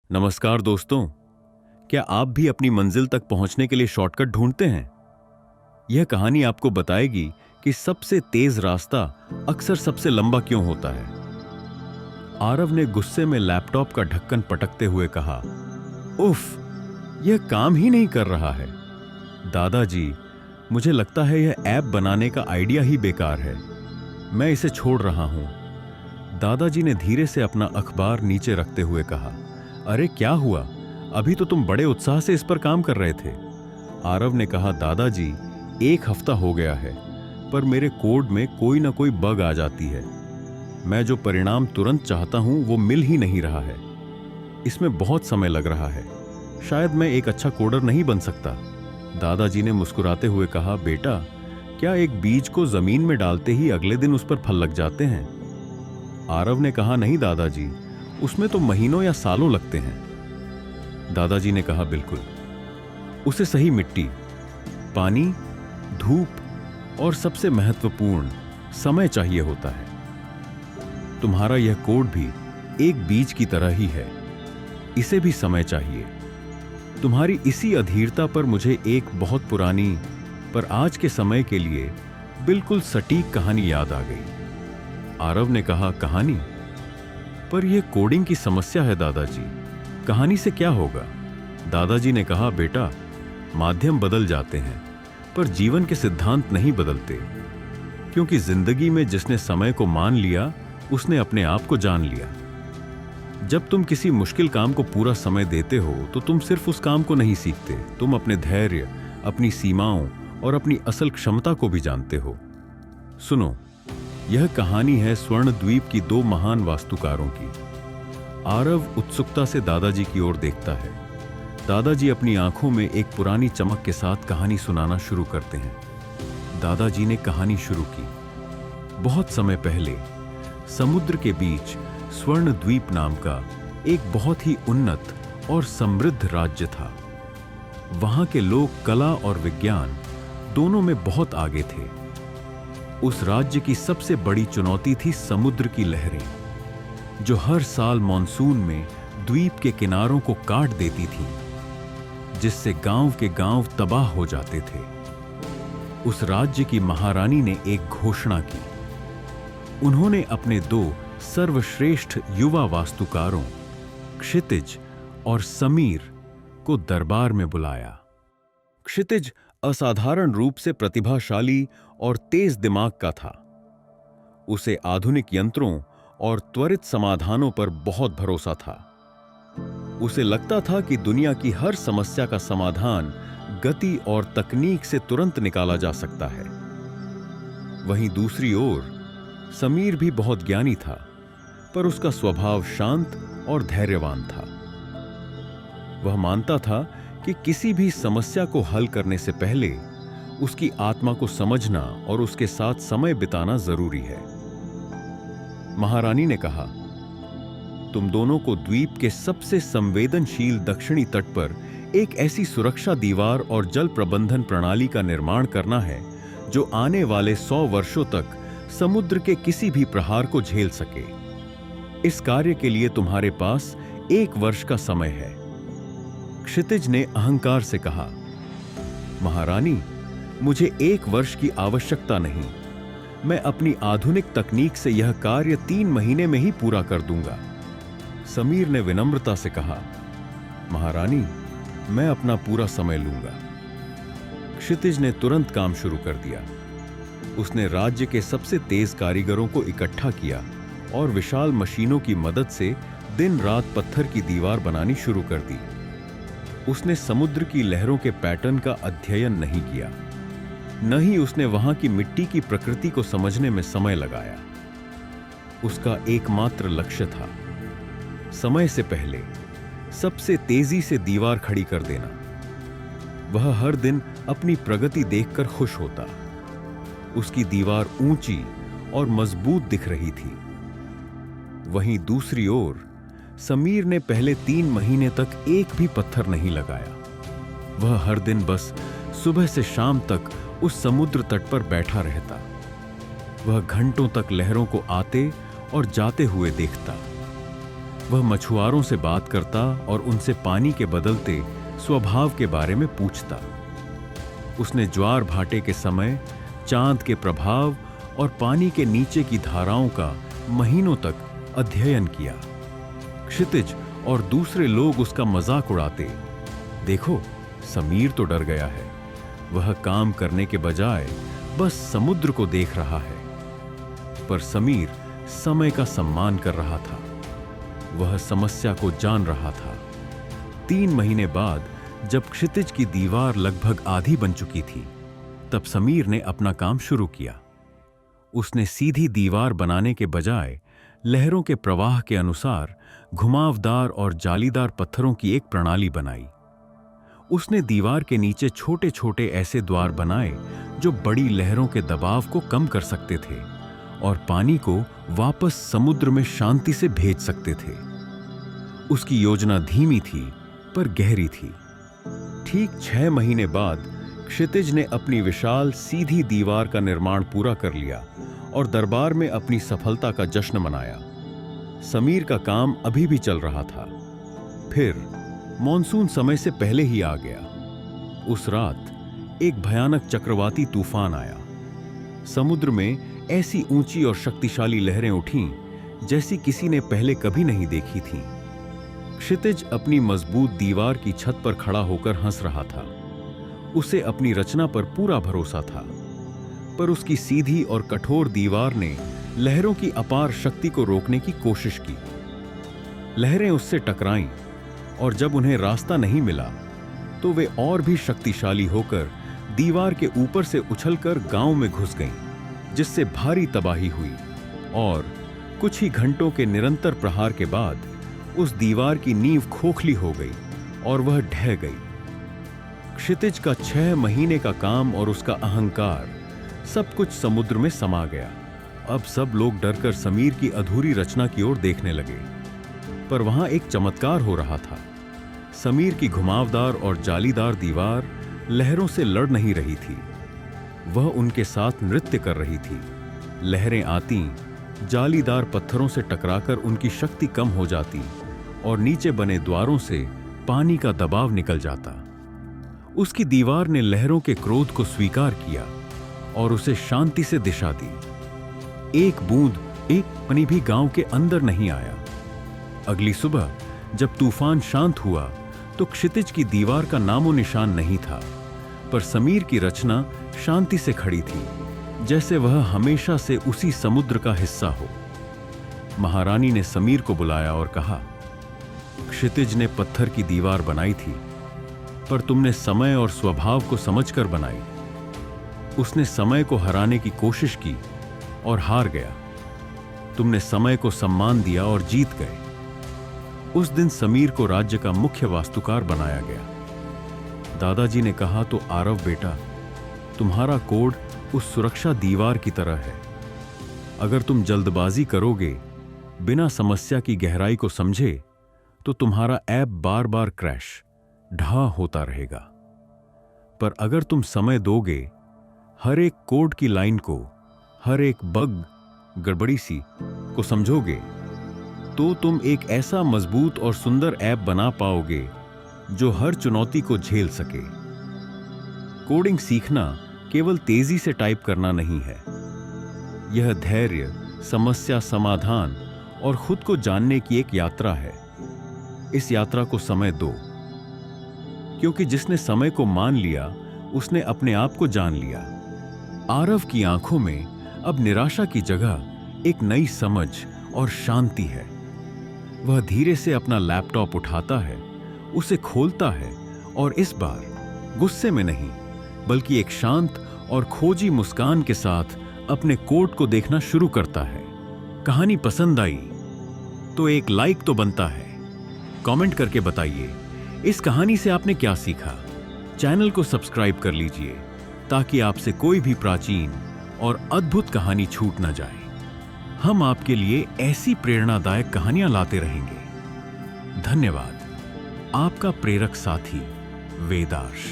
नमस्कार दोस्तों, क्या आप भी अपनी मंजिल तक पहुंचने के लिए शॉर्टकट ढूंढते हैं? यह कहानी आपको बताएगी कि सबसे तेज रास्ता अक्सर सबसे लंबा क्यों होता है। आरव ने गुस्से में लैपटॉप का ढक्कन पटकते हुए कहा, उफ, यह काम ही नहीं कर रहा है। दादाजी, मुझे लगता है यह ऐप बनाने का आइडिया ही बेकार है। मैं इसे छोड़ रहा हूं। दादाजी ने धीरे से अपना अखबार नीचे रखते हुए कहा, अरे क्या हुआ? अभी तो तुम बड़े उत्साह से इस पर काम कर रहे थे। आरव ने कहा, दादाजी, 1 हफ्ता हो गया है, पर मेरे कोड में कोई ना कोई बग आ जाती है। मैं जो परिणाम तुरंत चाहता हूं वो मिल ही नहीं रहा है। इसमें बहुत समय लग रहा है। शायद मैं एक अच्छा कोडर नहीं बन सकता। दादाजी ने मुस्कुराते हुए कहा, बेटा, क्या एक बीज को जमीन में डालते ही अगले दिन उस पर फल लग जाते हैं? आरव ने कहा, नहीं दादाजी, उसमें तो महीनों या सालों लगते हैं। दादाजी ने कहा, बिल्कुल। उसे सही मिट्टी, पानी, धूप और सबसे महत्वपूर्ण समय चाहिए होता है। तुम्हारा यह कोड भी एक बीज की तरह ही है। इसे भी समय चाहिए। तुम्हारी इसी अधीरता पर मुझे एक बहुत पुरानी पर आज के समय के लिए बिल्कुल सटीक कहानी याद आ गई। आरव ने कहा, कहानी? पर यह कोडिंग की समस्या है दादाजी। कहानी से क्या होगा? दादाजी ने कहा, बेटा, माध्यम बदल जाते हैं, पर जीवन के सिद्धांत नहीं बदलते। क्योंकि जिंदगी में जिसने समय को मान लिया, उसने अपने आप को जान लिया। जब तुम किसी मुश्किल काम को पूरा समय देते हो तो तुम सिर्फ उस काम को नहीं सीखते, तुम अपने धैर्य, अपनी सीमाओं और अपनी असल क्षमता को भी जानते हो। सुनो, यह कहानी है स्वर्ण द्वीप की 2 महान वास्तुकारों की। आरव उत्सुकता से दादाजी की ओर देखता है। दादाजी अपनी आंखों में एक पुरानी चमक के साथ कहानी सुनाना शुरू करते हैं। दादाजी ने कहानी शुरू की। बहुत समय पहले समुद्र के बीच स्वर्ण द्वीप नाम का एक बहुत ही उन्नत और समृद्ध राज्य था। वहां के लोग कला और विज्ञान दोनों में बहुत आगे थे। उस राज्य की सबसे बड़ी चुनौती थी समुद्र की लहरें, जो हर साल मॉनसून में द्वीप के किनारों को काट देती थीं, जिससे गांव के गांव तबाह हो जाते थे। उस राज्य की महारानी ने एक घोषणा की। उन्होंने अपने 2 सर्वश्रेष्ठ युवा वास्तुकारों, क्षितिज और समीर, को दरबार में बुलाया। क्षितिज असाधारण रूप से प्रतिभाशाली और तेज दिमाग का था। उसे आधुनिक यंत्रों और त्वरित समाधानों पर बहुत भरोसा था। उसे लगता था कि दुनिया की हर समस्या का समाधान गति और तकनीक से तुरंत निकाला जा सकता है। वहीं दूसरी ओर समीर भी बहुत ज्ञानी था, पर उसका स्वभाव शांत और धैर्यवान था। वह मानता था कि किसी भी समस्या को हल करने से पहले उसकी आत्मा को समझना और उसके साथ समय बिताना जरूरी है। महारानी ने कहा, तुम दोनों को द्वीप के सबसे संवेदनशील दक्षिणी तट पर एक ऐसी सुरक्षा दीवार और जल प्रबंधन प्रणाली का निर्माण करना है जो आने वाले 100 वर्षों तक समुद्र के किसी भी प्रहार को झेल सके। इस कार्य के लिए तुम्हारे पास 1 वर्ष का समय है। क्षितिज ने अहंकार से कहा, महारानी, मुझे 1 वर्ष की आवश्यकता नहीं। मैं अपनी आधुनिक तकनीक से यह कार्य 3 महीने में ही पूरा कर दूंगा। समीर ने विनम्रता से कहा, महारानी, मैं अपना पूरा समय लूंगा। क्षितिज ने तुरंत काम शुरू कर दिया। उसने राज्य के सबसे तेज कारीगरों को इकट्ठा किया और विशाल मशीनों की मदद से दिन रात पत्थर की दीवार बनानी शुरू कर दी। उसने समुद्र की लहरों के पैटर्न का अध्ययन नहीं किया, न ही उसने वहां की मिट्टी की प्रकृति को समझने में समय लगाया। उसका एकमात्र लक्ष्य था समय से पहले सबसे तेजी से दीवार खड़ी कर देना। वह हर दिन अपनी प्रगति देखकर खुश होता। उसकी दीवार ऊंची और मजबूत दिख रही थी। वहीं दूसरी ओर समीर ने पहले 3 महीने तक एक भी पत्थर नहीं लगाया। वह हर दिन बस सुबह से शाम तक उस समुद्र तट पर बैठा रहता। वह घंटों तक लहरों को आते और जाते हुए देखता। वह मछुआरों से बात करता और उनसे पानी के बदलते स्वभाव के बारे में पूछता। उसने ज्वार भाटे के समय चांद के प्रभाव और पानी के नीचे की धाराओं का महीनों तक अध्ययन किया। क्षितिज और दूसरे लोग उसका मजाक उड़ाते, देखो समीर तो डर गया है, वह काम करने के बजाय बस समुद्र को देख रहा है। पर समीर समय का सम्मान कर रहा था, वह समस्या को जान रहा था। 3 महीने बाद जब क्षितिज की दीवार लगभग आधी बन चुकी थी, तब समीर ने अपना काम शुरू किया। उसने सीधी दीवार बनाने के बजाय लहरों के प्रवाह के अनुसार घुमावदार और जालीदार पत्थरों की एक प्रणाली बनाई। उसने दीवार के नीचे छोटे छोटे ऐसे द्वार बनाए जो बड़ी लहरों के दबाव को कम कर सकते थे और पानी को वापस समुद्र में शांति से भेज सकते थे। उसकी योजना धीमी थी पर गहरी थी। ठीक 6 महीने बाद क्षितिज ने अपनी विशाल सीधी दीवार का निर्माण पूरा कर लिया और दरबार में अपनी सफलता का जश्न मनाया। समीर का काम अभी भी चल रहा था। फिर मॉनसून समय से पहले ही आ गया। उस रात एक भयानक चक्रवाती तूफान आया। समुद्र में ऐसी ऊंची और शक्तिशाली लहरें उठीं जैसी किसी ने पहले कभी नहीं देखी थीं। क्षितिज अपनी मजबूत दीवार की छत पर खड़ा होकर हंस रहा था। उसे अपनी रचना पर पूरा भरोसा था, पर उसकी सीधी और कठोर दीवार ने लहरों की अपार शक्ति को रोकने की कोशिश की। लहरें उससे टकराईं और जब उन्हें रास्ता नहीं मिला तो वे और भी शक्तिशाली होकर दीवार के ऊपर से उछलकर गांव में घुस गईं, जिससे भारी तबाही हुई और कुछ ही घंटों के निरंतर प्रहार के बाद उस दीवार की नींव खोखली हो गई और वह ढह गई। क्षितिज का 6 महीने का काम और उसका अहंकार सब कुछ समुद्र में समा गया। अब सब लोग डरकर समीर की अधूरी रचना की ओर देखने लगे, पर वहां एक चमत्कार हो रहा था। समीर की घुमावदार और जालीदार दीवार लहरों से लड़ नहीं रही थी, वह उनके साथ नृत्य कर रही थी। लहरें आती, जालीदार पत्थरों से टकराकर उनकी शक्ति कम हो जाती और नीचे बने द्वारों से पानी का दबाव निकल जाता। उसकी दीवार ने लहरों के क्रोध को स्वीकार किया और उसे शांति से दिशा दी। एक बूंद, एक पानी भी गांव के अंदर नहीं आया। अगली सुबह जब तूफान शांत हुआ तो क्षितिज की दीवार का नामो निशान नहीं था, पर समीर की रचना शांति से खड़ी थी, जैसे वह हमेशा से उसी समुद्र का हिस्सा हो। महारानी ने समीर को बुलाया और कहा, क्षितिज ने पत्थर की दीवार बनाई थी, पर तुमने समय और स्वभाव को समझकर बनाई। उसने समय को हराने की कोशिश की और हार गया। तुमने समय को सम्मान दिया और जीत गए। उस दिन समीर को राज्य का मुख्य वास्तुकार बनाया गया। दादाजी ने कहा, तो आरव बेटा, तुम्हारा कोड उस सुरक्षा दीवार की तरह है। अगर तुम जल्दबाजी करोगे, बिना समस्या की गहराई को समझे, तो तुम्हारा ऐप बार बार क्रैश, ढहा होता रहेगा। पर अगर तुम समय दोगे, हर एक कोड की लाइन को, हर एक बग, गड़बड़ी सी को समझोगे, तो तुम एक ऐसा मजबूत और सुंदर ऐप बना पाओगे जो हर चुनौती को झेल सके। कोडिंग सीखना केवल तेजी से टाइप करना नहीं है, यह धैर्य, समस्या समाधान और खुद को जानने की एक यात्रा है। इस यात्रा को समय दो, क्योंकि जिसने समय को मान लिया, उसने अपने आप को जान लिया। आरव की आंखों में अब निराशा की जगह एक नई समझ और शांति है। वह धीरे से अपना लैपटॉप उठाता है, उसे खोलता है और इस बार गुस्से में नहीं, बल्कि एक शांत और खोजी मुस्कान के साथ अपने कोड को देखना शुरू करता है। कहानी पसंद आई तो एक लाइक तो बनता है। कमेंट करके बताइए इस कहानी से आपने क्या सीखा। चैनल को सब्सक्राइब कर लीजिए ताकि आपसे कोई भी प्राचीन और अद्भुत कहानी छूट न जाए। हम आपके लिए ऐसी प्रेरणादायक कहानियां लाते रहेंगे। धन्यवाद। आपका प्रेरक साथी वेदार्श।